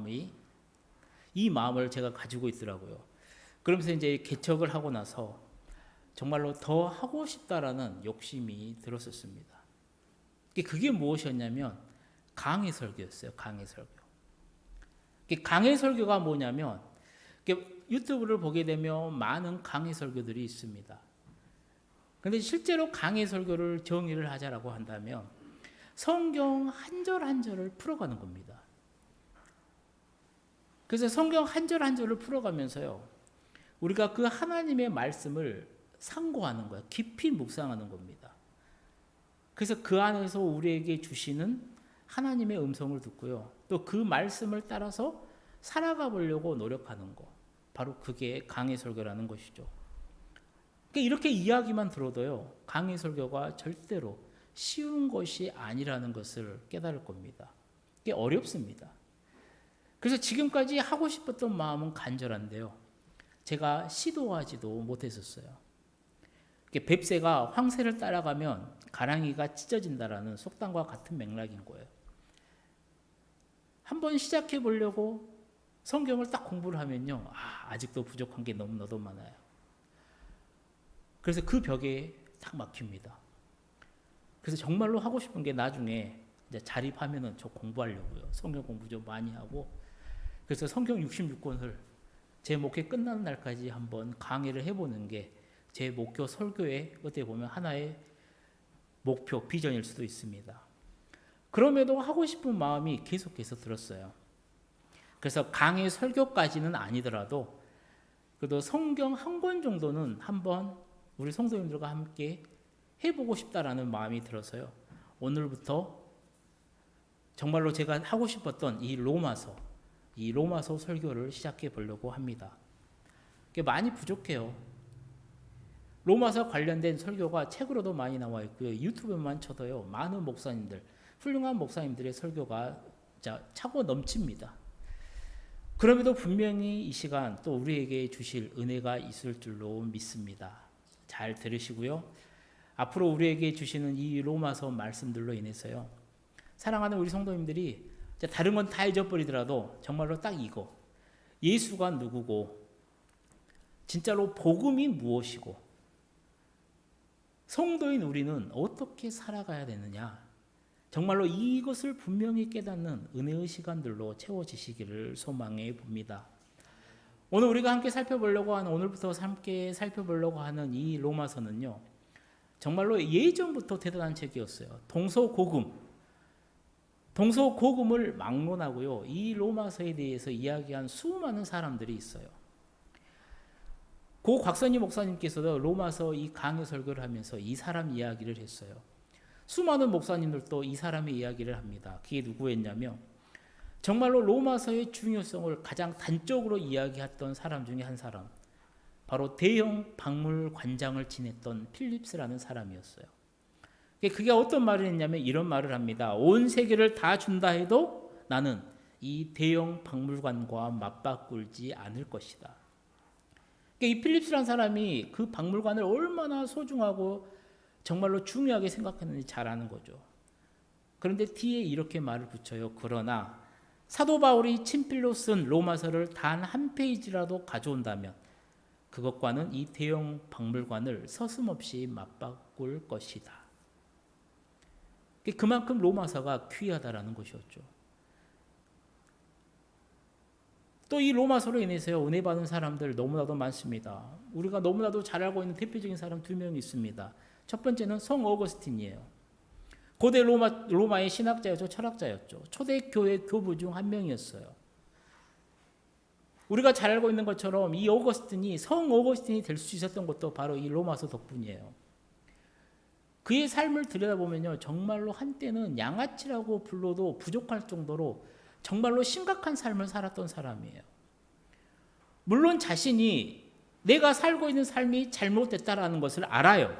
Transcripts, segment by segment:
이 마음을 제가 가지고 있더라고요. 그러면서 이제 개척을 하고 나서 정말로 더 하고 싶다라는 욕심이 들었었습니다. 그게 무엇이었냐면 강해 설교였어요. 강해 설교. 강해 설교가 뭐냐면 유튜브를 보게 되면 많은 강해 설교들이 있습니다. 그런데 실제로 강해 설교를 정의를 하자라고 한다면 성경 한 절 한 절을 풀어가는 겁니다. 그래서 성경 한 절 한 절을 풀어가면서요, 우리가 그 하나님의 말씀을 상고하는 거예요. 깊이 묵상하는 겁니다. 그래서 그 안에서 우리에게 주시는 하나님의 음성을 듣고요, 또 그 말씀을 따라서 살아가 보려고 노력하는 거, 바로 그게 강해 설교라는 것이죠. 이렇게 이야기만 들어도요, 강해 설교가 절대로 쉬운 것이 아니라는 것을 깨달을 겁니다. 이게 어렵습니다. 그래서 지금까지 하고 싶었던 마음은 간절한데요, 제가 시도하지도 못했었어요. 뱁새가 황새를 따라가면 가랑이가 찢어진다라는 속담과 같은 맥락인 거예요. 한번 시작해 보려고 성경을 딱 공부를 하면요, 아직도 부족한 게 너무나도 많아요. 그래서 그 벽에 딱 막힙니다. 그래서 정말로 하고 싶은 게 나중에 이제 자립하면은 저 공부하려고요. 성경 공부 좀 많이 하고, 그래서 성경 66권을 제 목회 끝나는 날까지 한번 강의를 해보는 게 제 목표 설교의 어떻게 보면 하나의 목표, 비전일 수도 있습니다. 그럼에도 하고 싶은 마음이 계속해서 들었어요. 그래서 강의 설교까지는 아니더라도 그래도 성경 한 권 정도는 한번 우리 성도님들과 함께 해보고 싶다라는 마음이 들어서요, 오늘부터 정말로 제가 하고 싶었던 이 로마서 설교를 시작해 보려고 합니다. 많이 부족해요. 로마서 관련된 설교가 책으로도 많이 나와 있고요, 유튜브만 쳐도요, 많은 목사님들, 훌륭한 목사님들의 설교가 차고 넘칩니다. 그럼에도 분명히 이 시간 또 우리에게 주실 은혜가 있을 줄로 믿습니다. 잘 들으시고요, 앞으로 우리에게 주시는 이 로마서 말씀들로 인해서요, 사랑하는 우리 성도님들이 다른 건 다 잊어버리더라도 정말로 딱 이거, 예수가 누구고 진짜로 복음이 무엇이고 성도인 우리는 어떻게 살아가야 되느냐, 정말로 이것을 분명히 깨닫는 은혜의 시간들로 채워지시기를 소망해 봅니다. 오늘 우리가 함께 살펴보려고 하는, 오늘부터 함께 살펴보려고 하는 이 로마서는요, 정말로 예전부터 대단한 책이었어요. 동서고금을 막론하고요, 이 로마서에 대해서 이야기한 수많은 사람들이 있어요. 고 곽선희 목사님께서도 로마서 이 강의 설교를 하면서 이 사람 이야기를 했어요. 수많은 목사님들도 이 사람의 이야기를 합니다. 그게 누구였냐면 정말로 로마서의 중요성을 가장 단적으로 이야기했던 사람 중에 한 사람, 바로 대형 박물관장을 지냈던 필립스라는 사람이었어요. 그게 어떤 말을 했냐면 이런 말을 합니다. 온 세계를 다 준다 해도 나는 이 대형 박물관과 맞바꾸지 않을 것이다. 이 필립스라는 사람이 그 박물관을 얼마나 소중하고 정말로 중요하게 생각했는지 잘 아는 거죠. 그런데 뒤에 이렇게 말을 붙여요. 그러나 사도 바울이 친필로 쓴 로마서를 단 한 페이지라도 가져온다면 그것과는 이 대형 박물관을 서슴없이 맞바꿀 것이다. 그만큼 로마서가 귀하다라는 것이었죠. 또 이 로마서로 인해서요, 은혜 받은 사람들 너무나도 많습니다. 우리가 너무나도 잘 알고 있는 대표적인 사람 두 명이 있습니다. 첫 번째는 성 어거스틴이에요. 고대 로마의 신학자였죠. 철학자였죠. 초대교회 교부 중 한 명이었어요. 우리가 잘 알고 있는 것처럼 이 어거스틴이 성 어거스틴이 될 수 있었던 것도 바로 이 로마서 덕분이에요. 그의 삶을 들여다보면요, 정말로 한때는 양아치라고 불러도 부족할 정도로 정말로 심각한 삶을 살았던 사람이에요. 물론 자신이 내가 살고 있는 삶이 잘못됐다라는 것을 알아요.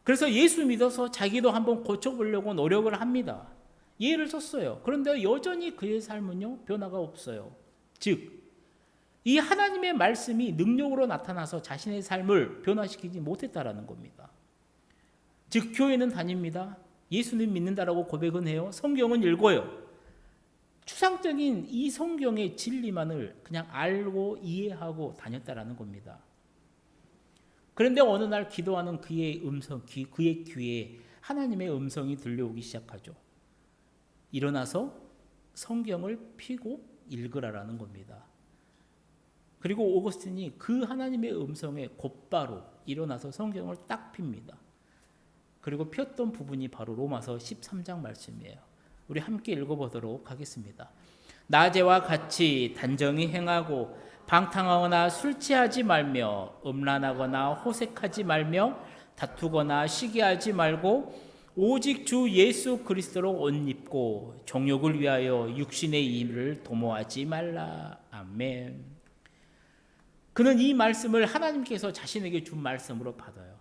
그래서 예수 믿어서 자기도 한번 고쳐보려고 노력을 합니다. 예를 썼어요. 그런데 여전히 그의 삶은요, 변화가 없어요. 즉, 이 하나님의 말씀이 능력으로 나타나서 자신의 삶을 변화시키지 못했다라는 겁니다. 즉, 교회는 다닙니다. 예수님 믿는다라고 고백은 해요. 성경은 읽어요. 추상적인 이 성경의 진리만을 그냥 알고 이해하고 다녔다라는 겁니다. 그런데 어느 날 기도하는 그의 그의 귀에 하나님의 음성이 들려오기 시작하죠. 일어나서 성경을 펴고 읽으라라는 겁니다. 그리고 오거스틴이 그 하나님의 음성에 곧바로 일어나서 성경을 딱 핍니다. 그리고 폈던 부분이 바로 로마서 13장 말씀이에요. 우리 함께 읽어보도록 하겠습니다. 낮에와 같이 단정히 행하고 방탕하거나 술 취하지 말며 음란하거나 호색하지 말며 다투거나 시기하지 말고 오직 주 예수 그리스도로 옷 입고 정욕을 위하여 육신의 일을 도모하지 말라. 아멘. 그는 이 말씀을 하나님께서 자신에게 준 말씀으로 받아요.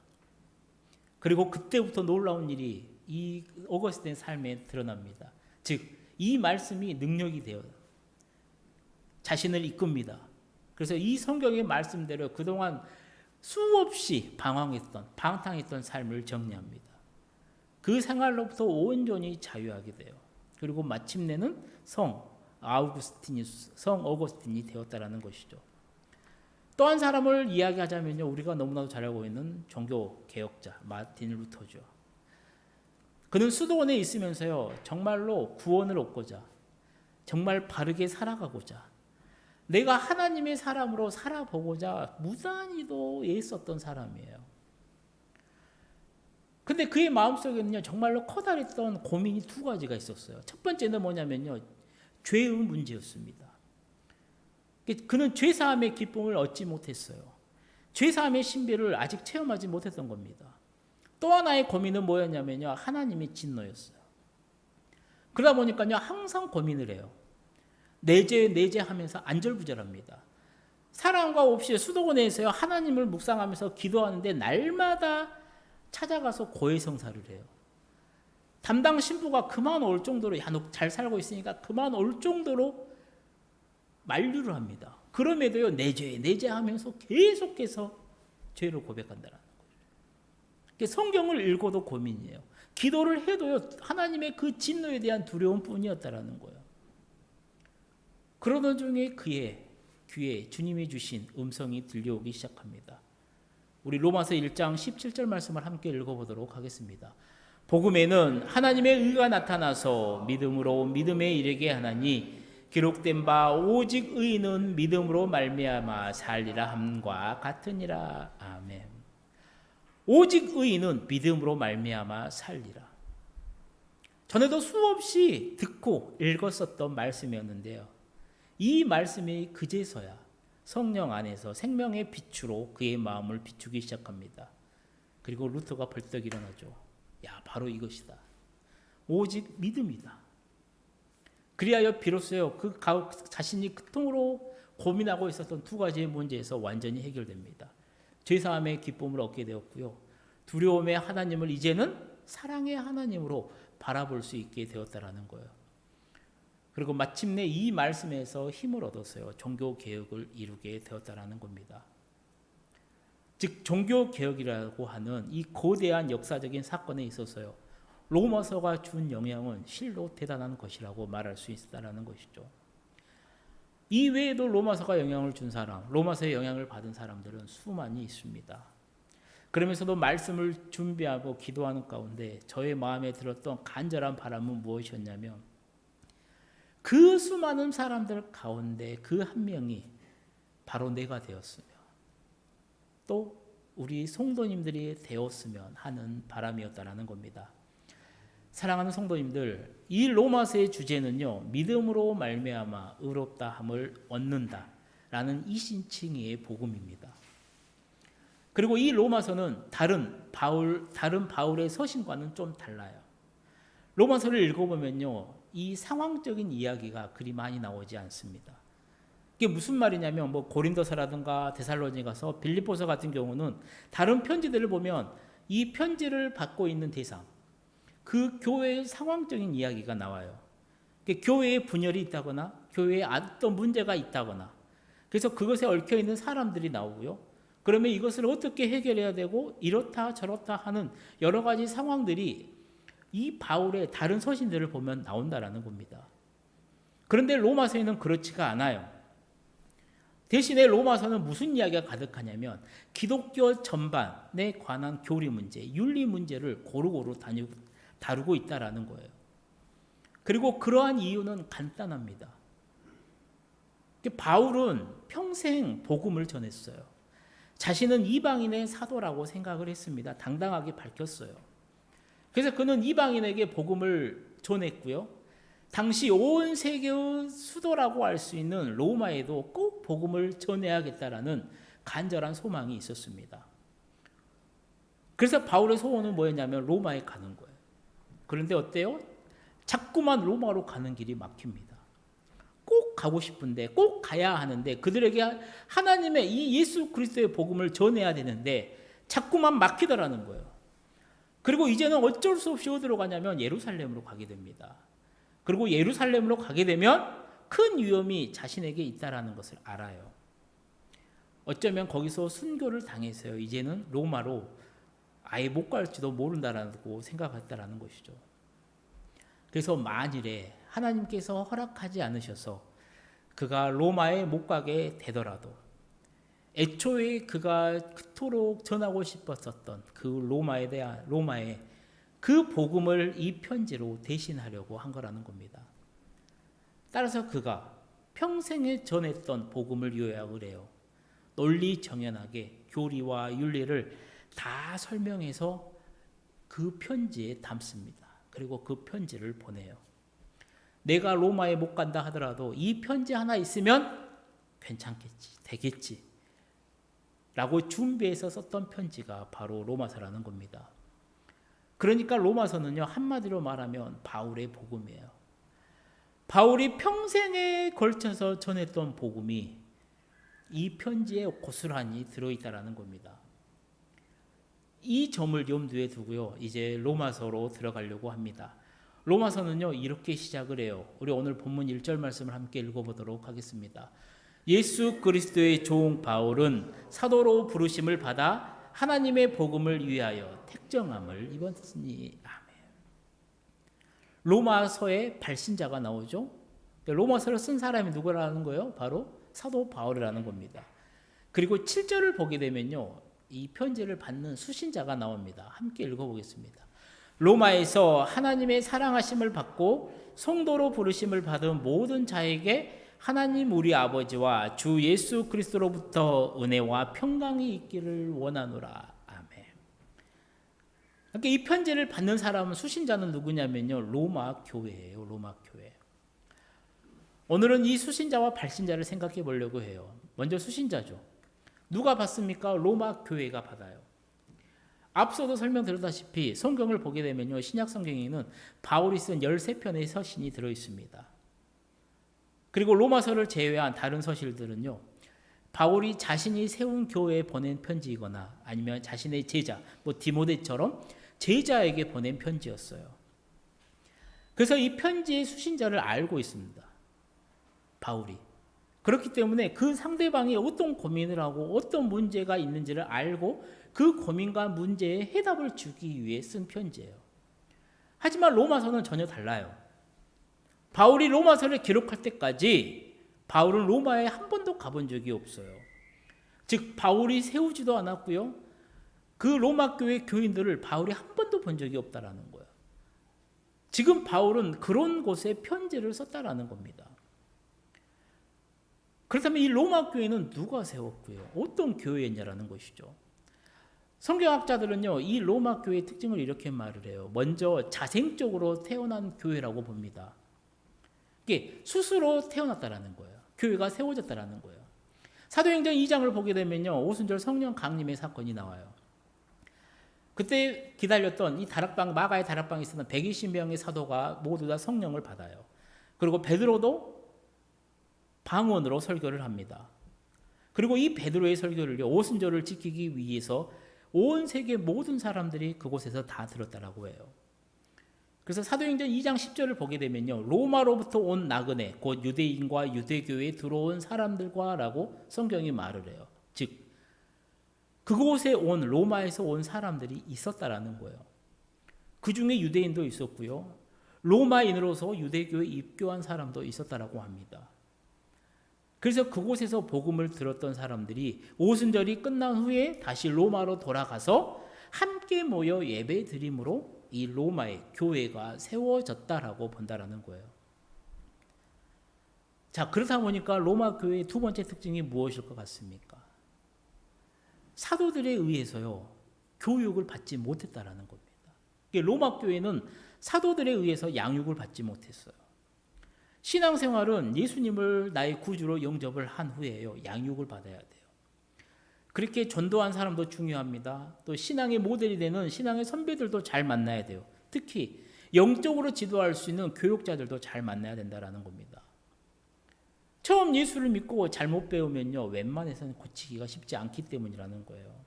그리고 그때부터 놀라운 일이 이 오거스틴의 삶에 드러납니다. 즉, 이 말씀이 능력이 되어요. 자신을 이끕니다. 그래서 이 성경의 말씀대로 그동안 수없이 방탕했던 삶을 정리합니다. 그 생활로부터 온전히 자유하게 돼요. 그리고 마침내는 성 어거스틴이 되었다라는 것이죠. 또 한 사람을 이야기하자면요, 우리가 너무나도 잘 알고 있는 종교 개혁자 마틴 루터죠. 그는 수도원에 있으면서요, 정말로 구원을 얻고자, 정말 바르게 살아가고자, 내가 하나님의 사람으로 살아보고자 무단히도 애썼던 사람이에요. 근데 그의 마음속에는요, 정말로 커다랬던 고민이 두 가지가 있었어요. 첫 번째는 뭐냐면요, 죄의 문제였습니다. 그는 죄사함의 기쁨을 얻지 못했어요. 죄사함의 신비를 아직 체험하지 못했던 겁니다. 또 하나의 고민은 뭐였냐면요, 하나님의 진노였어요. 그러다 보니까요, 항상 고민을 해요. 내재 하면서 안절부절합니다. 사랑과 없이 수도원에서요, 하나님을 묵상하면서 기도하는데 날마다 찾아가서 고해성사를 해요. 담당 신부가 그만 올 정도로, 야, 너 잘 살고 있으니까 그만 올 정도로 만류를 합니다. 그럼에도요, 내재 하면서 계속해서 죄를 고백한다는 거예요. 성경을 읽어도 고민이에요. 기도를 해도요, 하나님의 그 진노에 대한 두려움뿐이었다라는 거예요. 그러던 중에 그의 귀에 주님이 주신 음성이 들려오기 시작합니다. 우리 로마서 1장 17절 말씀을 함께 읽어보도록 하겠습니다. 복음에는 하나님의 의가 나타나서 믿음으로 믿음에 이르게 하나니 기록된 바 오직 의인은 믿음으로 말미암아 살리라 함과 같으니라. 아멘. 오직 의인은 믿음으로 말미암아 살리라. 전에도 수없이 듣고 읽었었던 말씀이었는데요, 이 말씀이 그제서야 성령 안에서 생명의 빛으로 그의 마음을 비추기 시작합니다. 그리고 루터가 벌떡 일어나죠. 야, 바로 이것이다. 오직 믿음이다. 그리하여 비로소요, 자신이 그토록 고민하고 있었던 두 가지의 문제에서 완전히 해결됩니다. 죄사함의 기쁨을 얻게 되었고요, 두려움의 하나님을 이제는 사랑의 하나님으로 바라볼 수 있게 되었다라는 거예요. 그리고 마침내 이 말씀에서 힘을 얻었어요. 종교개혁을 이루게 되었다라는 겁니다. 즉, 종교개혁이라고 하는 이 거대한 역사적인 사건에 있어서요, 로마서가 준 영향은 실로 대단한 것이라고 말할 수 있다는 것이죠. 이 외에도 로마서가 영향을 준 사람, 로마서의 영향을 받은 사람들은 수많이 있습니다. 그러면서도 말씀을 준비하고 기도하는 가운데 저의 마음에 들었던 간절한 바람은 무엇이었냐면, 그 수많은 사람들 가운데 그 한 명이 바로 내가 되었으며 또 우리 성도님들이 되었으면 하는 바람이었다라는 겁니다. 사랑하는 성도님들, 이 로마서의 주제는요, 믿음으로 말미암아 의롭다함을 얻는다라는 이신칭의의 복음입니다. 그리고 이 로마서는 다른 바울의 서신과는 좀 달라요. 로마서를 읽어보면요, 이 상황적인 이야기가 그리 많이 나오지 않습니다. 이게 무슨 말이냐면, 고린도서라든가 데살로니가서, 빌립보서 같은 경우는 다른 편지들을 보면 이 편지를 받고 있는 대상, 그 교회의 상황적인 이야기가 나와요. 교회에 분열이 있다거나 교회에 어떤 문제가 있다거나, 그래서 그것에 얽혀 있는 사람들이 나오고요, 그러면 이것을 어떻게 해결해야 되고 이렇다 저렇다 하는 여러 가지 상황들이 이 바울의 다른 서신들을 보면 나온다라는 겁니다. 그런데 로마서에는 그렇지가 않아요. 대신에 로마서는 무슨 이야기가 가득하냐면 기독교 전반에 관한 교리 문제, 윤리 문제를 고루고루 다루고 있다라는 거예요. 그리고 그러한 이유는 간단합니다. 바울은 평생 복음을 전했어요. 자신은 이방인의 사도라고 생각을 했습니다. 당당하게 밝혔어요. 그래서 그는 이방인에게 복음을 전했고요. 당시 온 세계의 수도라고 할 수 있는 로마에도 꼭 복음을 전해야겠다라는 간절한 소망이 있었습니다. 그래서 바울의 소원은 뭐였냐면 로마에 가는 거예요. 그런데 어때요? 자꾸만 로마로 가는 길이 막힙니다. 꼭 가고 싶은데, 꼭 가야 하는데, 그들에게 하나님의 이 예수 그리스도의 복음을 전해야 되는데 자꾸만 막히더라는 거예요. 그리고 이제는 어쩔 수 없이 어디로 가냐면 예루살렘으로 가게 됩니다. 그리고 예루살렘으로 가게 되면 큰 위험이 자신에게 있다라는 것을 알아요. 어쩌면 거기서 순교를 당해서요. 이제는 로마로 아예 못 갈지도 모른다라고 생각했다라는 것이죠. 그래서 만일에 하나님께서 허락하지 않으셔서 그가 로마에 못 가게 되더라도 애초에 그가 그토록 전하고 싶었었던 그 로마에 그 복음을 이 편지로 대신하려고 한 거라는 겁니다. 따라서 그가 평생에 전했던 복음을 요약을 해요. 논리 정연하게 교리와 윤리를 다 설명해서 그 편지에 담습니다. 그리고 그 편지를 보내요. 내가 로마에 못 간다 하더라도 이 편지 하나 있으면 괜찮겠지, 되겠지 라고 준비해서 썼던 편지가 바로 로마서라는 겁니다. 그러니까 로마서는요, 한마디로 말하면 바울의 복음이에요. 바울이 평생에 걸쳐서 전했던 복음이 이 편지에 고스란히 들어있다라는 겁니다. 이 점을 염두에 두고요, 이제 로마서로 들어가려고 합니다. 로마서는요, 이렇게 시작을 해요. 우리 오늘 본문 1절 말씀을 함께 읽어보도록 하겠습니다. 예수 그리스도의 종 바울은 사도로 부르심을 받아 하나님의 복음을 위하여 택정함을 입었으니. 아멘. 로마서에 발신자가 나오죠. 로마서를 쓴 사람이 누구라는 거예요? 바로 사도 바울이라는 겁니다. 그리고 7절을 보게 되면요, 이 편지를 받는 수신자가 나옵니다. 함께 읽어보겠습니다. 로마에서 하나님의 사랑하심을 받고 성도로 부르심을 받은 모든 자에게 하나님 우리 아버지와 주 예수 그리스도로부터 은혜와 평강이 있기를 원하노라. 아멘. 그러니까 이 편지를 받는 사람은, 수신자는 누구냐면요, 로마 교회예요. 로마 교회. 오늘은 이 수신자와 발신자를 생각해 보려고 해요. 먼저 수신자죠. 누가 받습니까? 로마 교회가 받아요. 앞서도 설명드렸다시피 성경을 보게 되면요, 신약 성경에는 바울이 쓴 13편의 서신이 들어 있습니다. 그리고 로마서를 제외한 다른 서실들은요, 바울이 자신이 세운 교회에 보낸 편지이거나 아니면 자신의 제자, 디모데처럼 제자에게 보낸 편지였어요. 그래서 이 편지의 수신자를 알고 있습니다, 바울이. 그렇기 때문에 그 상대방이 어떤 고민을 하고 어떤 문제가 있는지를 알고 그 고민과 문제에 해답을 주기 위해 쓴 편지예요. 하지만 로마서는 전혀 달라요. 바울이 로마서를 기록할 때까지 바울은 로마에 한 번도 가본 적이 없어요. 즉 바울이 세우지도 않았고요, 그 로마 교회 교인들을 바울이 한 번도 본 적이 없다라는 거예요. 지금 바울은 그런 곳에 편지를 썼다라는 겁니다. 그렇다면 이 로마 교회는 누가 세웠고요, 어떤 교회였냐라는 것이죠. 성경학자들은요, 이 로마 교회의 특징을 이렇게 말을 해요. 먼저 자생적으로 태어난 교회라고 봅니다. 이게 스스로 태어났다라는 거예요. 교회가 세워졌다라는 거예요. 사도행전 2장을 보게 되면요, 오순절 성령 강림의 사건이 나와요. 그때 기다렸던 이 다락방, 마가의 다락방에 있었던 120명의 사도가 모두 다 성령을 받아요. 그리고 베드로도 방언으로 설교를 합니다. 그리고 이 베드로의 설교를요, 오순절을 지키기 위해서 온 세계 모든 사람들이 그곳에서 다 들었다라고 해요. 그래서 사도행전 2장 10절을 보게 되면요, 로마로부터 온 나그네, 곧 유대인과 유대교회에 들어온 사람들과 라고 성경이 말을 해요. 즉 그곳에 온, 로마에서 온 사람들이 있었다라는 거예요. 그 중에 유대인도 있었고요, 로마인으로서 유대교에 입교한 사람도 있었다라고 합니다. 그래서 그곳에서 복음을 들었던 사람들이 오순절이 끝난 후에 다시 로마로 돌아가서 함께 모여 예배 드림으로 이 로마의 교회가 세워졌다라고 본다라는 거예요. 자, 그렇다 보니까 로마 교회의 두 번째 특징이 무엇일 것 같습니까? 사도들에 의해서요, 교육을 받지 못했다라는 겁니다. 로마 교회는 사도들에 의해서 양육을 받지 못했어요. 신앙생활은 예수님을 나의 구주로 영접을 한 후에요, 양육을 받아야 돼요. 그렇게 전도한 사람도 중요합니다. 또 신앙의 모델이 되는 신앙의 선배들도 잘 만나야 돼요. 특히 영적으로 지도할 수 있는 교육자들도 잘 만나야 된다는 겁니다. 처음 예수를 믿고 잘못 배우면요, 웬만해서는 고치기가 쉽지 않기 때문이라는 거예요.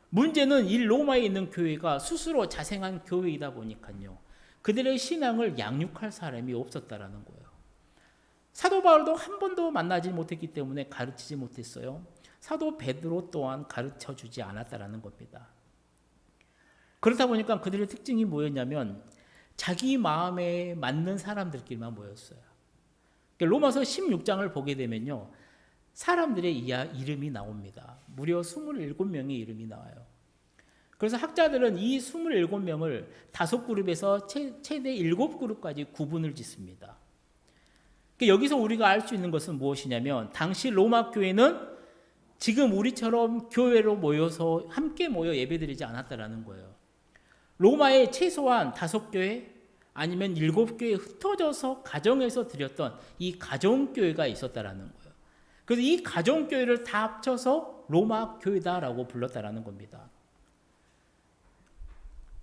문제는 이 로마에 있는 교회가 스스로 자생한 교회이다 보니까요, 그들의 신앙을 양육할 사람이 없었다라는 거예요. 사도 바울도 한 번도 만나지 못했기 때문에 가르치지 못했어요. 사도 베드로 또한 가르쳐주지 않았다라는 겁니다. 그렇다 보니까 그들의 특징이 뭐였냐면 자기 마음에 맞는 사람들끼리만 모였어요. 로마서 16장을 보게 되면요, 사람들의 이름이 나옵니다. 무려 27명의 이름이 나와요. 그래서 학자들은 이 27명을 5그룹에서 최대 7그룹까지 구분을 짓습니다. 여기서 우리가 알 수 있는 것은 무엇이냐면 당시 로마 교회는 지금 우리처럼 교회로 모여서 함께 모여 예배드리지 않았다라는 거예요. 로마에 최소한 5교회 아니면 7교회 흩어져서 가정에서 드렸던 이 가정교회가 있었다라는 거예요. 그래서 이 가정교회를 다 합쳐서 로마 교회다라고 불렀다라는 겁니다.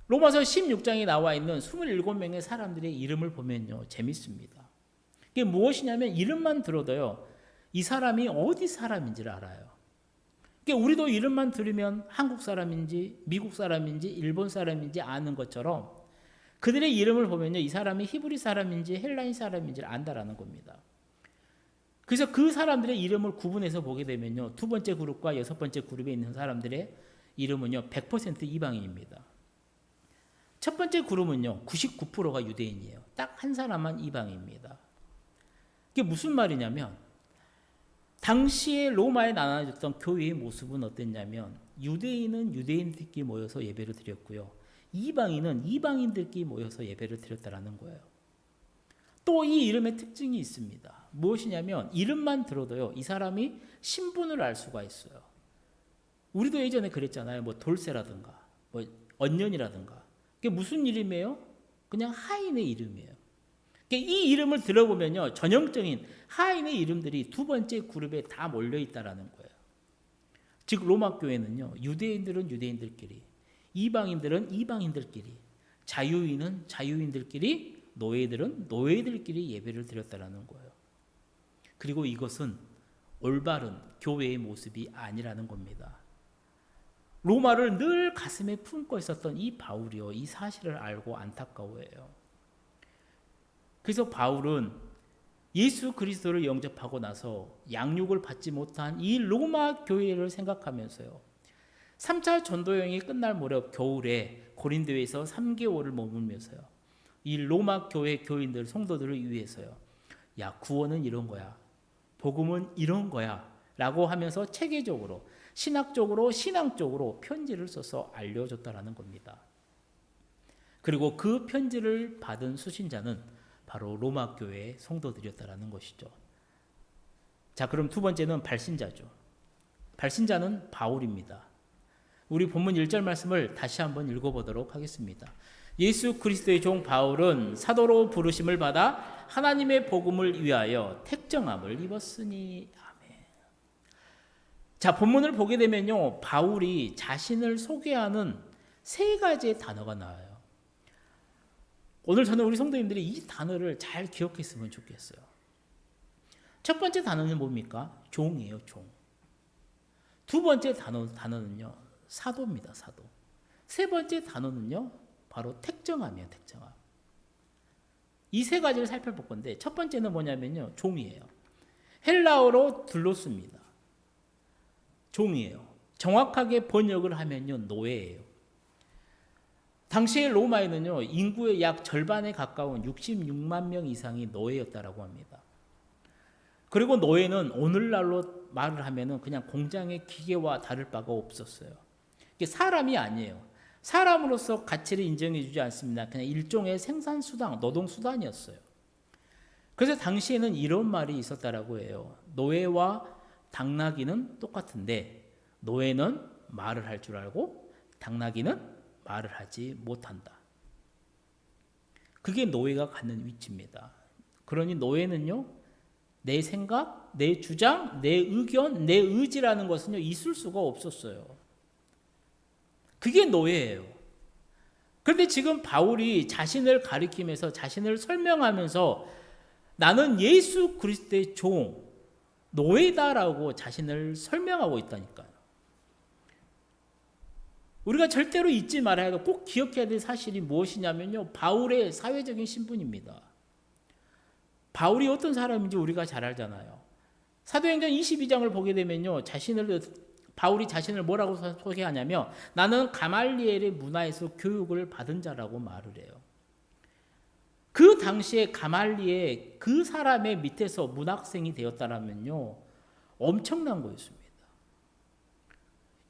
로마서 16장에 나와 있는 27명의 사람들의 이름을 보면요, 재밌습니다. 이게 무엇이냐면 이름만 들어도요, 이 사람이 어디 사람인지를 알아요. 우리도 이름만 들으면 한국 사람인지 미국 사람인지 일본 사람인지 아는 것처럼 그들의 이름을 보면요, 이 사람이 히브리 사람인지 헬라인 사람인지를 안다라는 겁니다. 그래서 그 사람들의 이름을 구분해서 보게 되면요, 두 번째 그룹과 여섯 번째 그룹에 있는 사람들의 이름은요, 100% 이방인입니다. 첫 번째 그룹은요, 99%가 유대인이에요. 딱 한 사람만 이방입니다. 이게 무슨 말이냐면 당시에 로마에 나눠졌던 교회의 모습은 어땠냐면 유대인은 유대인들끼리 모여서 예배를 드렸고요, 이방인은 이방인들끼리 모여서 예배를 드렸다라는 거예요. 또 이 이름의 특징이 있습니다. 무엇이냐면 이름만 들어도요, 이 사람이 신분을 알 수가 있어요. 우리도 예전에 그랬잖아요. 뭐 돌쇠라든가 뭐 언년이라든가. 그게 무슨 이름이에요? 그냥 하인의 이름이에요. 이 이름을 들어보면요, 전형적인 하인의 이름들이 두 번째 그룹에 다 몰려 있다라는 거예요. 즉 로마 교회는요, 유대인들은 유대인들끼리, 이방인들은 이방인들끼리, 자유인은 자유인들끼리, 노예들은 노예들끼리 예배를 드렸다라는 거예요. 그리고 이것은 올바른 교회의 모습이 아니라는 겁니다. 로마를 늘 가슴에 품고 있었던 이 바울이요, 이 사실을 알고 안타까워해요. 그래서 바울은 예수 그리스도를 영접하고 나서 양육을 받지 못한 이 로마 교회를 생각하면서요, 3차 전도여행이 끝날 무렵 겨울에 고린도에서 3개월을 머물면서요, 이 로마 교회 교인들 성도들을 위해서요, 야, 구원은 이런 거야, 복음은 이런 거야 라고 하면서 체계적으로 신학적으로 신앙적으로 편지를 써서 알려줬다라는 겁니다. 그리고 그 편지를 받은 수신자는 바로 로마 교회의 성도들이었다라는 것이죠. 자, 그럼 두 번째는 발신자죠. 발신자는 바울입니다. 우리 본문 1절 말씀을 다시 한번 읽어보도록 하겠습니다. 예수 그리스도의 종 바울은 사도로 부르심을 받아 하나님의 복음을 위하여 택정함을 입었으니. 아멘. 자, 본문을 보게 되면요, 바울이 자신을 소개하는 3가지의 단어가 나와요. 오늘 저는 우리 성도님들이 이 단어를 잘 기억했으면 좋겠어요. 첫 번째 단어는 뭡니까? 종이에요, 종. 두 번째 단어는요, 사도입니다, 사도. 세 번째 단어는요, 바로 택정함이에요, 택정함. 이 3가지를 살펴볼 건데, 첫 번째는 뭐냐면요, 종이에요. 헬라어로 둘로스입니다. 종이에요. 정확하게 번역을 하면요, 노예예요. 당시의 로마에는요, 인구의 약 절반에 가까운 66만 명 이상이 노예였다라고 합니다. 그리고 노예는 오늘날로 말을 하면은 그냥 공장의 기계와 다를 바가 없었어요. 이게 사람이 아니에요. 사람으로서 가치를 인정해 주지 않습니다. 그냥 일종의 생산수단, 노동수단이었어요. 그래서 당시에는 이런 말이 있었다라고 해요. 노예와 당나귀는 똑같은데 노예는 말을 할 줄 알고 당나귀는 말을 하지 못한다. 그게 노예가 갖는 위치입니다. 그러니 노예는요, 내 생각, 내 주장, 내 의견, 내 의지라는 것은요, 있을 수가 없었어요. 그게 노예예요. 그런데 지금 바울이 자신을 가리키면서 자신을 설명하면서 나는 예수 그리스도의 종, 노예다라고 자신을 설명하고 있다니까요. 우리가 절대로 잊지 말아야 하고 꼭 기억해야 될 사실이 무엇이냐면요, 바울의 사회적인 신분입니다. 바울이 어떤 사람인지 우리가 잘 알잖아요. 사도행전 22장을 보게 되면요, 바울이 자신을 뭐라고 소개하냐면 나는 가말리엘의 문화에서 교육을 받은 자라고 말을 해요. 그 당시에 가말리엘 그 사람의 밑에서 문학생이 되었다라면요, 엄청난 거였습니다.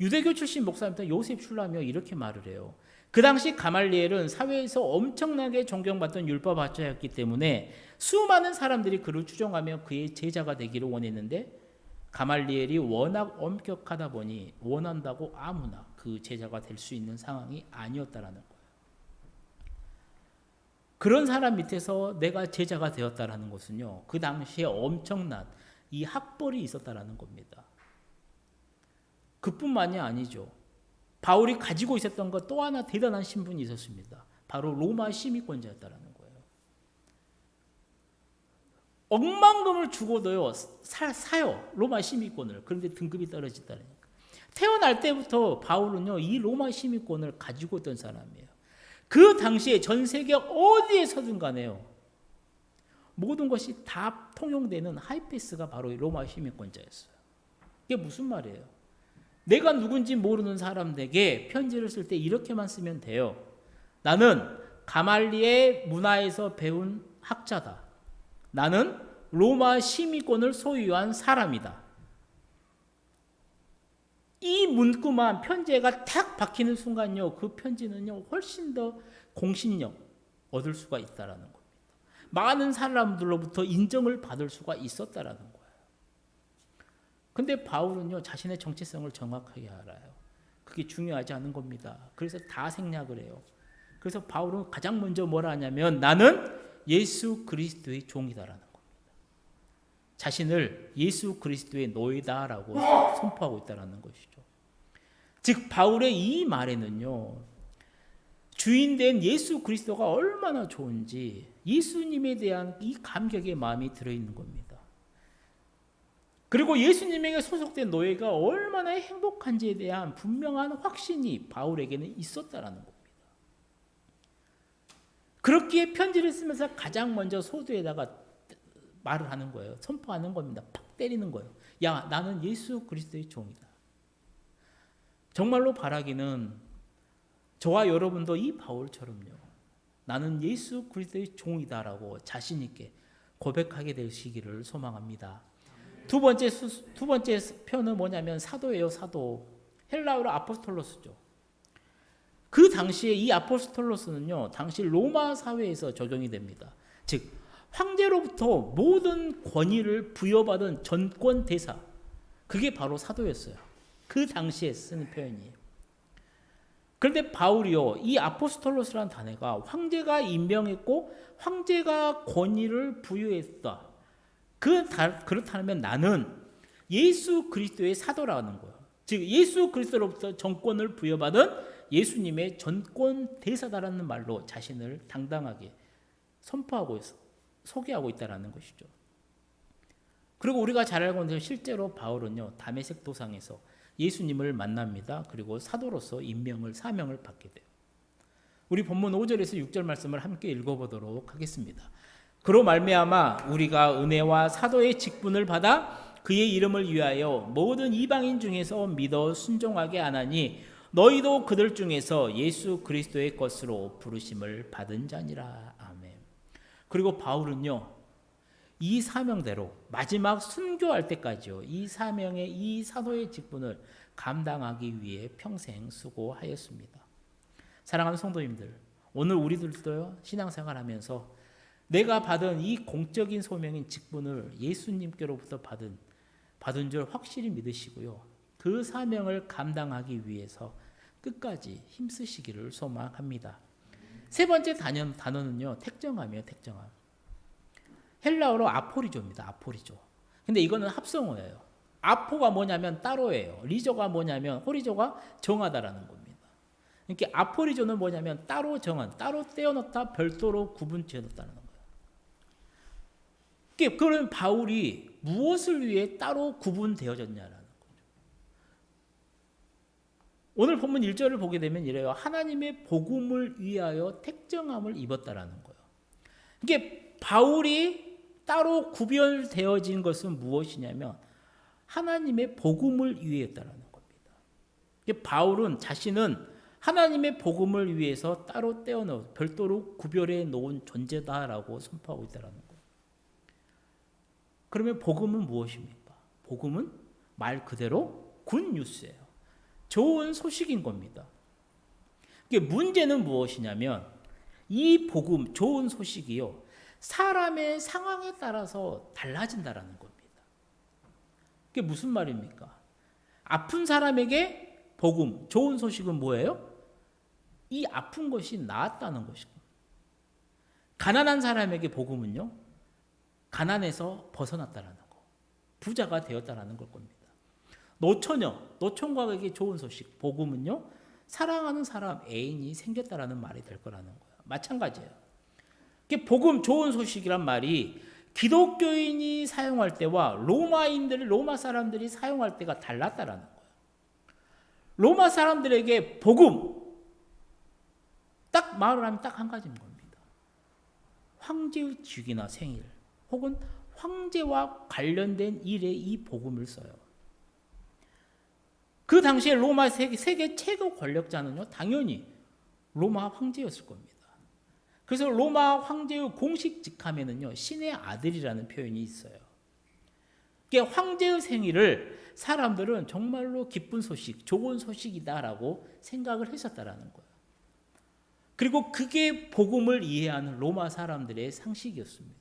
유대교 출신 목사님들 요셉 슐라며 이렇게 말을 해요. 그 당시 가말리엘은 사회에서 엄청나게 존경받던 율법학자였기 때문에 수많은 사람들이 그를 추종하며 그의 제자가 되기를 원했는데 가말리엘이 워낙 엄격하다 보니 원한다고 아무나 그 제자가 될 수 있는 상황이 아니었다라는 거예요. 그런 사람 밑에서 내가 제자가 되었다라는 것은요, 그 당시에 엄청난 이 학벌이 있었다라는 겁니다. 그뿐만이 아니죠. 바울이 가지고 있었던 것 또 하나 대단한 신분이 있었습니다. 바로 로마 시민권자였다라는 거예요. 억만금을 주고도요, 사요. 로마 시민권을. 그런데 등급이 떨어진다니까. 태어날 때부터 바울은요, 이 로마 시민권을 가지고 있던 사람이에요. 그 당시에 전 세계 어디에서든 간에요, 모든 것이 다 통용되는 하이패스가 바로 로마 시민권자였어요. 이게 무슨 말이에요? 내가 누군지 모르는 사람에게 편지를 쓸 때 이렇게만 쓰면 돼요. 나는 가말리엘 문화에서 배운 학자다. 나는 로마 시민권을 소유한 사람이다. 이 문구만 편지가 탁 박히는 순간요, 그 편지는요, 훨씬 더 공신력 얻을 수가 있다라는 겁니다. 많은 사람들로부터 인정을 받을 수가 있었다라는 거예요. 근데 바울은요, 자신의 정체성을 정확하게 알아요. 그게 중요하지 않은 겁니다. 그래서 다 생략을 해요. 그래서 바울은 가장 먼저 뭐라 하냐면 나는 예수 그리스도의 종이다라는 겁니다. 자신을 예수 그리스도의 노예다라고 선포하고 있다는 것이죠. 즉 바울의 이 말에는요, 주인된 예수 그리스도가 얼마나 좋은지 예수님에 대한 이 감격의 마음이 들어있는 겁니다. 그리고 예수님에게 소속된 노예가 얼마나 행복한지에 대한 분명한 확신이 바울에게는 있었다라는 겁니다. 그렇기에 편지를 쓰면서 가장 먼저 소두에다가 말을 하는 거예요. 선포하는 겁니다. 팍 때리는 거예요. 야, 나는 예수 그리스도의 종이다. 정말로 바라기는 저와 여러분도 이 바울처럼요, 나는 예수 그리스도의 종이다라고 자신 있게 고백하게 되시기를 소망합니다. 두 번째 표현은 뭐냐면 사도예요. 사도. 헬라어로 아포스톨로스죠. 그 당시에 이 아포스톨로스는요, 당시 로마 사회에서 적용이 됩니다. 즉 황제로부터 모든 권위를 부여받은 전권 대사, 그게 바로 사도였어요. 그 당시에 쓰는 표현이에요. 그런데 바울이요, 이 아포스톨로스라는 단어가 황제가 임명했고 황제가 권위를 부여했다. 그렇다면 나는 예수 그리스도의 사도라는 거예요. 즉 예수 그리스도로부터 정권을 부여받은 예수님의 전권 대사다라는 말로 자신을 당당하게 선포하고 소개하고 있다는 것이죠. 그리고 우리가 잘 알고 있는 실제로 바울은요, 다메섹 도상에서 예수님을 만납니다. 그리고 사도로서 사명을 받게 돼요. 우리 본문 5절에서 6절 말씀을 함께 읽어보도록 하겠습니다. 그로 말미암아 우리가 은혜와 사도의 직분을 받아 그의 이름을 위하여 모든 이방인 중에서 믿어 순종하게 하나니 너희도 그들 중에서 예수 그리스도의 것으로 부르심을 받은 자니라. 아멘. 그리고 바울은요, 이 사명대로 마지막 순교할 때까지요, 이 사명의 이 사도의 직분을 감당하기 위해 평생 수고하였습니다. 사랑하는 성도님들, 오늘 우리들도요, 신앙생활하면서 내가 받은 이 공적인 소명인 직분을 예수님께로부터 받은 줄 확실히 믿으시고요, 그 사명을 감당하기 위해서 끝까지 힘쓰시기를 소망합니다. 세 번째 단어는요, 택정함이에요. 택정함. 헬라어로 아포리조입니다. 아포리조. 근데 이거는 합성어예요. 아포가 뭐냐면 따로예요. 리조가 뭐냐면, 호리조가 정하다라는 겁니다. 그러니까 아포리조는 뭐냐면 따로 정한, 따로 떼어놓다, 별도로 구분 지어놓다는 거예요. 그러면 바울이 무엇을 위해 따로 구분되어졌냐라는 거죠. 오늘 본문 1절을 보게 되면 이래요. 하나님의 복음을 위하여 택정함을 입었다라는 거예요. 이게 바울이 따로 구별되어진 것은 무엇이냐면 하나님의 복음을 위해였다라는 겁니다. 바울은 자신은 하나님의 복음을 위해서 따로 떼어놓은, 별도로 구별해 놓은 존재다라고 선포하고 있다라는 거예요. 그러면 복음은 무엇입니까? 복음은 말 그대로 굿뉴스예요. 좋은 소식인 겁니다. 문제는 무엇이냐면 이 복음, 좋은 소식이요, 사람의 상황에 따라서 달라진다라는 겁니다. 그게 무슨 말입니까? 아픈 사람에게 복음, 좋은 소식은 뭐예요? 이 아픈 것이 나았다는 것이고, 가난한 사람에게 복음은요, 가난에서 벗어났다라는 거, 부자가 되었다라는 걸 겁니다. 노총각에게 좋은 소식, 복음은요, 사랑하는 사람, 애인이 생겼다라는 말이 될 거라는 거예요. 마찬가지예요. 복음, 좋은 소식이란 말이 기독교인이 사용할 때와 로마 사람들이 사용할 때가 달랐다라는 거예요. 로마 사람들에게 복음, 딱 말을 하면 딱 한 가지인 겁니다. 황제의 즉위나 생일, 혹은 황제와 관련된 일에 이 복음을 써요. 그 당시에 로마 세계 최고 권력자는요, 당연히 로마 황제였을 겁니다. 그래서 로마 황제의 공식 직함에는요, 신의 아들이라는 표현이 있어요. 황제의 생일을 사람들은 정말로 기쁜 소식, 좋은 소식이다라고 생각을 했었다라는 거예요. 그리고 그게 복음을 이해하는 로마 사람들의 상식이었습니다.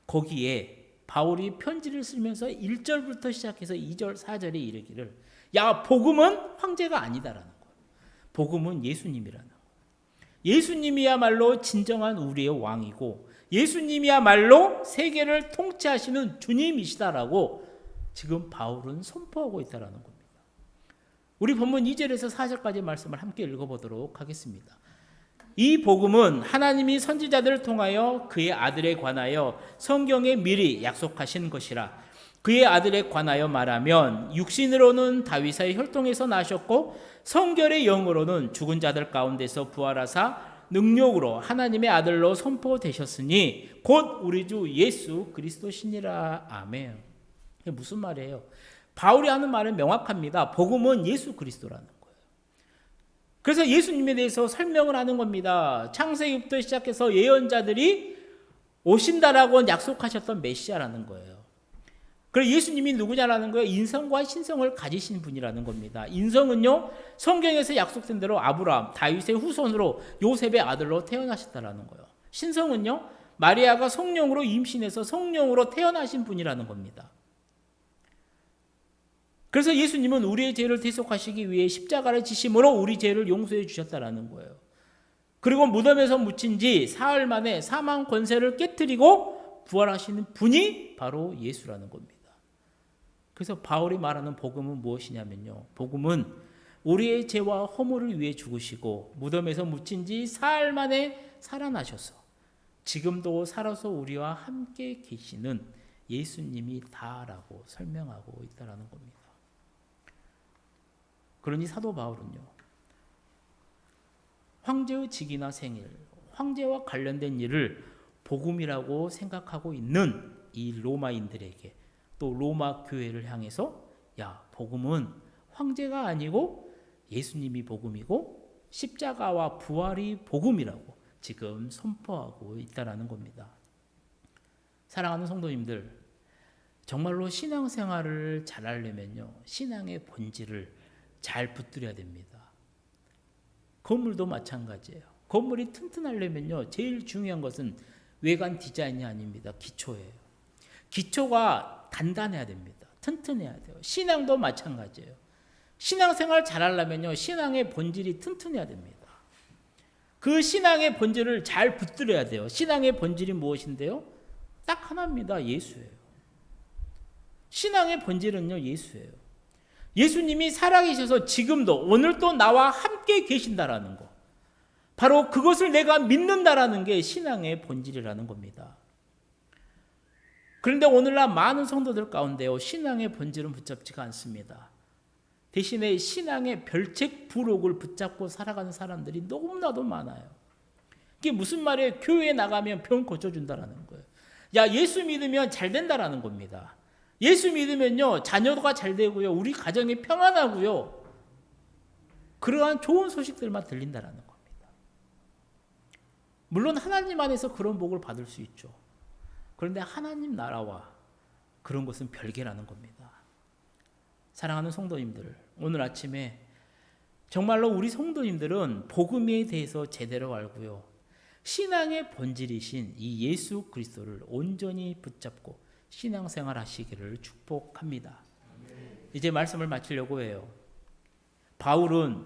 거기에 바울이 편지를 쓰면서 1절부터 시작해서 2절, 4절에 이르기를, 야, 복음은 황제가 아니다라는 거예요. 복음은 예수님이라는 거예요. 예수님이야말로 진정한 우리의 왕이고, 예수님이야말로 세계를 통치하시는 주님이시다라고 지금 바울은 선포하고 있다는 겁니다. 우리 본문 2절에서 4절까지 말씀을 함께 읽어보도록 하겠습니다. 이 복음은 하나님이 선지자들을 통하여 그의 아들에 관하여 성경에 미리 약속하신 것이라. 그의 아들에 관하여 말하면 육신으로는 다윗의 혈통에서 나셨고 성결의 영으로는 죽은 자들 가운데서 부활하사 능력으로 하나님의 아들로 선포되셨으니 곧 우리 주 예수 그리스도시니라. 아멘. 이게 무슨 말이에요? 바울이 하는 말은 명확합니다. 복음은 예수 그리스도라는 거예요. 그래서 예수님에 대해서 설명을 하는 겁니다. 창세기부터 시작해서 예언자들이 오신다라고 약속하셨던 메시아라는 거예요. 그리고 예수님이 누구냐라는 거예요. 인성과 신성을 가지신 분이라는 겁니다. 인성은요, 성경에서 약속된 대로 아브라함, 다윗의 후손으로 요셉의 아들로 태어나셨다라는 거예요. 신성은요, 마리아가 성령으로 임신해서 성령으로 태어나신 분이라는 겁니다. 그래서 예수님은 우리의 죄를 대속하시기 위해 십자가를 지심으로 우리 죄를 용서해 주셨다라는 거예요. 그리고 무덤에서 묻힌 지 사흘 만에 사망 권세를 깨트리고 부활하시는 분이 바로 예수라는 겁니다. 그래서 바울이 말하는 복음은 무엇이냐면요, 복음은 우리의 죄와 허물을 위해 죽으시고 무덤에서 묻힌 지 사흘 만에 살아나셔서 지금도 살아서 우리와 함께 계시는 예수님이 다라고 설명하고 있다는 겁니다. 그러니 사도 바울은요, 황제의 직이나 생일, 황제와 관련된 일을 복음이라고 생각하고 있는 이 로마인들에게, 또 로마 교회를 향해서, 야, 복음은 황제가 아니고 예수님이 복음이고 십자가와 부활이 복음이라고 지금 선포하고 있다라는 겁니다. 사랑하는 성도님들, 정말로 신앙생활을 잘하려면요, 신앙의 본질을 잘 붙들어야 됩니다. 건물도 마찬가지예요. 건물이 튼튼하려면요, 제일 중요한 것은 외관 디자인이 아닙니다. 기초예요. 기초가 단단해야 됩니다. 튼튼해야 돼요. 신앙도 마찬가지예요. 신앙생활 잘하려면요, 신앙의 본질이 튼튼해야 됩니다. 그 신앙의 본질을 잘 붙들어야 돼요. 신앙의 본질이 무엇인데요? 딱 하나입니다. 예수예요. 신앙의 본질은요, 예수예요. 예수님이 살아계셔서 지금도 오늘도 나와 함께 계신다라는 거, 바로 그것을 내가 믿는다라는 게 신앙의 본질이라는 겁니다. 그런데 오늘날 많은 성도들 가운데요, 신앙의 본질은 붙잡지가 않습니다. 대신에 신앙의 별책 부록을 붙잡고 살아가는 사람들이 너무나도 많아요. 이게 무슨 말이에요? 교회에 나가면 병 고쳐준다라는 거예요. 야, 예수 믿으면 잘 된다라는 겁니다. 예수 믿으면요, 자녀가 잘 되고요, 우리 가정이 평안하고요, 그러한 좋은 소식들만 들린다라는 겁니다. 물론 하나님 안에서 그런 복을 받을 수 있죠. 그런데 하나님 나라와 그런 것은 별개라는 겁니다. 사랑하는 성도님들, 오늘 아침에 정말로 우리 성도님들은 복음에 대해서 제대로 알고요, 신앙의 본질이신 이 예수 그리스도를 온전히 붙잡고 신앙생활 하시기를 축복합니다. 이제 말씀을 마치려고 해요. 바울은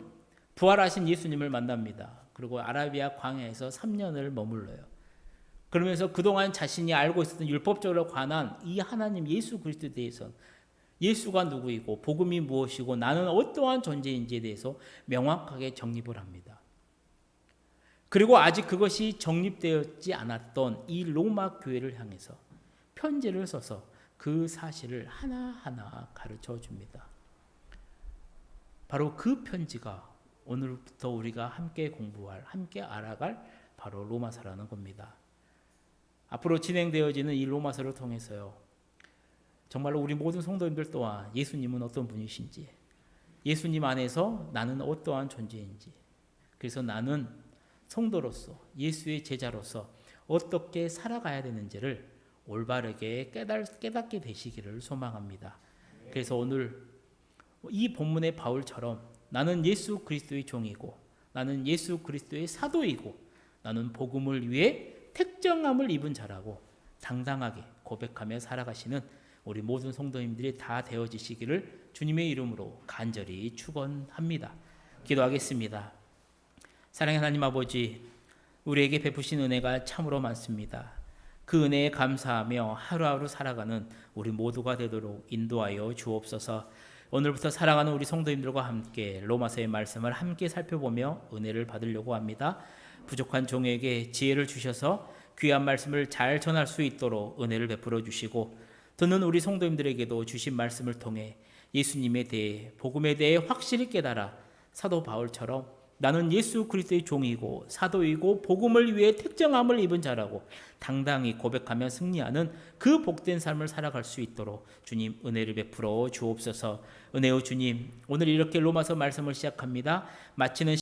부활하신 예수님을 만납니다. 그리고 아라비아 광야에서 3년을 머물러요. 그러면서 그동안 자신이 알고 있었던 율법적으로 관한 이 하나님 예수 그리스도에 대해서, 예수가 누구이고 복음이 무엇이고 나는 어떠한 존재인지에 대해서 명확하게 정립을 합니다. 그리고 아직 그것이 정립되었지 않았던 이 로마 교회를 향해서 편지를 써서 그 사실을 하나하나 가르쳐 줍니다. 바로 그 편지가 오늘부터 우리가 함께 공부할, 함께 알아갈 바로 로마서라는 겁니다. 앞으로 진행되어지는 이 로마서를 통해서요, 정말로 우리 모든 성도님들 또한 예수님은 어떤 분이신지, 예수님 안에서 나는 어떠한 존재인지, 그래서 나는 성도로서 예수의 제자로서 어떻게 살아가야 되는지를 올바르게 깨닫게 되시기를 소망합니다. 그래서 오늘 이 본문의 바울처럼 나는 예수 그리스도의 종이고 나는 예수 그리스도의 사도이고 나는 복음을 위해 택정함을 입은 자라고 당당하게 고백하며 살아가시는 우리 모든 성도님들이 다 되어지시기를 주님의 이름으로 간절히 축원합니다. 기도하겠습니다. 사랑의 하나님 아버지, 우리에게 베푸신 은혜가 참으로 많습니다. 그 은혜에 감사하며 하루하루 살아가는 우리 모두가 되도록 인도하여 주옵소서. 오늘부터 사랑하는 우리 성도님들과 함께 로마서의 말씀을 함께 살펴보며 은혜를 받으려고 합니다. 부족한 종에게 지혜를 주셔서 귀한 말씀을 잘 전할 수 있도록 은혜를 베풀어 주시고, 듣는 우리 성도님들에게도 주신 말씀을 통해 예수님에 대해, 복음에 대해 확실히 깨달아 사도 바울처럼 나는 예수 그리스도의 종이고 사도이고 복음을 위해 택정함을 입은 자라고 당당히 고백하며 승리하는 그 복된 삶을 살아갈 수 있도록 주님 은혜를 베풀어 주옵소서. 은혜의 주님, 오늘 이렇게 로마서 말씀을 시작합니다. 마치는